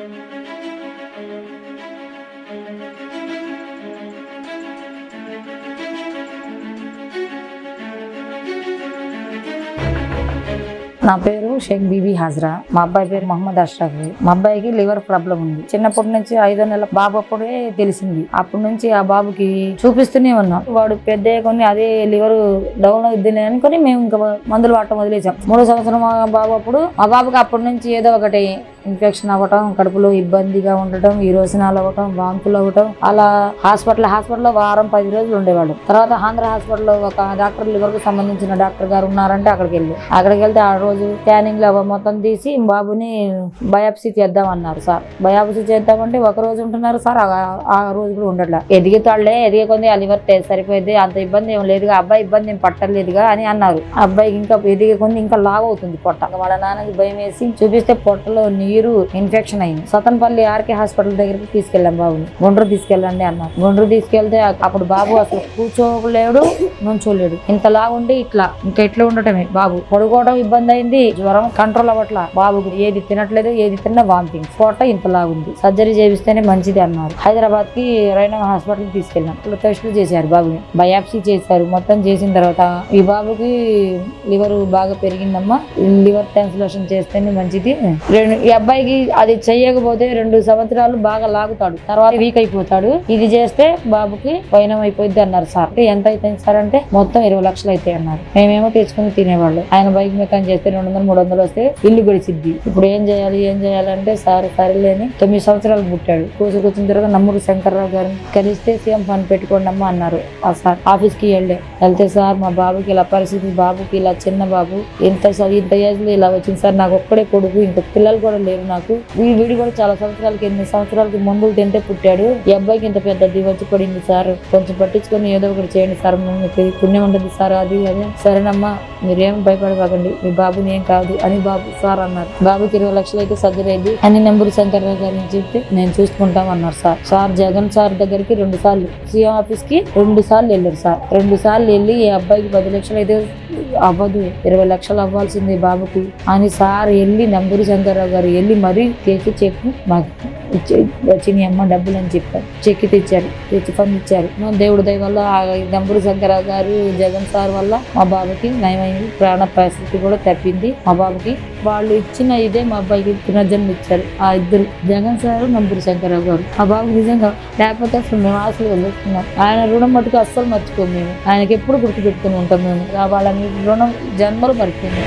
నా పేరు షేక్ బీబీ హాజరా. మా అబ్బాయి పేరు మహమ్మద్ అష్రఫ్. మా అబ్బాయికి లివర్ ప్రాబ్లం ఉంది. చిన్నప్పటి నుంచి 5 నెలల బాబు అప్పుడే తెలిసింది. అప్పటి నుంచి ఆ బాబుకి చూపిస్తూనే ఉన్నాం. వాడు పెద్ద కొన్ని అదే లివర్ డౌన్ అవుద్ది అనుకుని మేము ఇంకా మందులు వాడటం వదిలేసాం. 3వ సంవత్సరం బాబు అప్పుడు మా బాబుకి అప్పటి నుంచి ఏదో ఒకటి ఇన్ఫెక్షన్ అవ్వటం, కడుపులో ఇబ్బందిగా ఉండటం, విరోచనాలు అవ్వటం, వాంతులు అవ్వటం, అలా హాస్పిటల్లో వారం 10 రోజులు ఉండేవాడు. తర్వాత ఆంధ్ర హాస్పిటల్లో ఒక డాక్టర్ లివర్ కు సంబంధించిన డాక్టర్ గారు ఉన్నారంటే అక్కడికి వెళ్తే ఆ రోజు స్కానింగ్ లో మొత్తం తీసి బాబుని బయాప్సీ చేద్దామన్నారు సార్. బయాప్సీ చేద్దామంటే ఒక రోజు ఉంటున్నారు సార్, ఆ రోజు కూడా ఉండట్లా. ఎదిగితాళ్లే ఎదిగే కొంది ఆ లివర్ సరిపోయింది, అంత ఇబ్బంది ఏం లేదుగా, అబ్బాయి ఇబ్బంది ఏం పట్టలేదుగా అని అన్నారు. అబ్బాయికి ఇంకా ఎదిగే కొంది ఇంకా లావ్ అవుతుంది పొట్ట. వాళ్ళ నాన్నకి భయం వేసి చూపిస్తే పొట్టలో నీరు ఇన్ఫెక్షన్ అయింది. సతన్పల్లి ఆర్కే హాస్పిటల్ దగ్గరికి తీసుకెళ్ళాం బాబుని. గుండ్రు తీసుకెళ్ళండి అన్నారు. గుండ్రు తీసుకెళ్తే అప్పుడు బాబు అసలు కూర్చోలేడు, నుంచోలేడు. ఇంతలా ఉండి ఇట్లా ఉండటమే. బాబు పడుకోవడం ఇబ్బంది అయింది, జ్వరం కంట్రోల్ అవ్వట్లా. బాబుకి ఏది తినట్లేదు, ఏది తిన్నా వామిటింగ్. పొట్ట ఇంతలా ఉంది. సర్జరీ చేపిస్తేనే మంచిది అన్నారు. హైదరాబాద్ కి రైనా హాస్పిటల్ తీసుకెళ్ళాం. టెస్టులు చేశారు, బాబుని బయాప్సీ చేశారు. మొత్తం చేసిన తర్వాత ఈ బాబుకి లివర్ బాగా పెరిగిందమ్మా, లివర్ ట్రాన్స్ప్లాంటేషన్ చేస్తేనే మంచిది. ఈ అబ్బాయికి అది చెయ్యకపోతే 2 సంవత్సరాలు బాగా లాగుతాడు, తర్వాత వీక్ అయిపోతాడు. ఇది చేస్తే బాబుకి వైనం అయిపోద్ది అన్నారు సార్. ఎంత అవుతుంది సార్ అంటే మొత్తం 20 లక్షలు అవుతాయి అన్నారు. మేమేమో తెచ్చుకుని తినేవాళ్ళు. ఆయన బైక్ మెకాన్ చేస్తే 200-300 వస్తే ఇల్లు గడిచిద్ది. ఇప్పుడు ఏం చేయాలంటే సార్ సరేలేని 9 సంవత్సరాలు పుట్టాడు. కూర్చున్న తర్వాత నమ్మూరు శంకర్రావు గారిని కలిస్తే సీఎం ఫండ్ పెట్టుకోండి అమ్మా అన్నారు. ఆ సార్ ఆఫీస్ కి వెళ్తే సార్ మా బాబుకి ఇలా పరిస్థితి, బాబుకి ఇలా చిన్న బాబు ఇంత ఏజ్ లో ఇలా వచ్చింది సార్, నాకు ఒక్కడే కొడుకు, ఇంక పిల్లలు కూడా లేరు నాకు. వీడు కూడా చాలా సంవత్సరాలకి 8 సంవత్సరాలకి మందులు తింటే పుట్టాడు. ఈ అబ్బాయికి ఇంత పెద్ద వచ్చి పడింది సార్, కొంచెం పట్టించుకొని ఏదో ఒకటి చేయండి సార్, మీకు పుణ్యం ఉంటుంది సార్. అది అదే సరేనమ్మా, మీరేం భయపడకండి, మీ బాబుని ఏం కాదు అని బాబు సార్ అన్నారు. బాబుకి 20 లక్షలు అయితే సర్జరీ అయింది అని నెంబూరు శంకర్రావు గారిని చెప్తే నేను చూసుకుంటాం అన్నారు సార్. జగన్ సార్ దగ్గరికి 2 సార్లు, సీఎం ఆఫీస్ కి 2 సార్లు వెళ్ళారు సార్. 2 సార్లు వెళ్ళి ఈ అబ్బాయికి 10 లక్షలు అయితే అవ్వదు, 20 లక్షలు అవ్వాల్సింది బాబుకి అని సార్ వెళ్ళి నెంబూరు శంకర్రావు గారు వెళ్ళి మరీ చేసి చెప్పి మాకు వచ్చినాయి అమ్మ డబ్బులు అని చెప్పారు. చెక్కి తెచ్చి ఫండ్ ఇచ్చారు. దేవుడి దయ వల్ల నెంబూరు శంకర్రావు గారు జగన్ సార్ వల్ల మా బాబుకి నయమైంది, ప్రాణ పరిస్థితి కూడా తప్పింది మా బాబుకి. వాళ్ళు ఇచ్చిన ఇదే మా అబ్బాయికి పునర్జన్మ ఇచ్చారు ఆ ఇద్దరు, జగన్ సార్ నెంబూరు శంకర్రావు గారు. మా బాబుకి నిజంగా లేకపోతే అసలు మేము ఆశలు వదిలేస్తున్నాం. ఆయన రుణం మటుకు అస్సలు మర్చిపోము మేము, ఆయనకి ఎప్పుడు గుర్తుపెట్టుకుని ఉంటాం మేము. వాళ్ళ రుణం జన్మలు మర్చిపోయింది.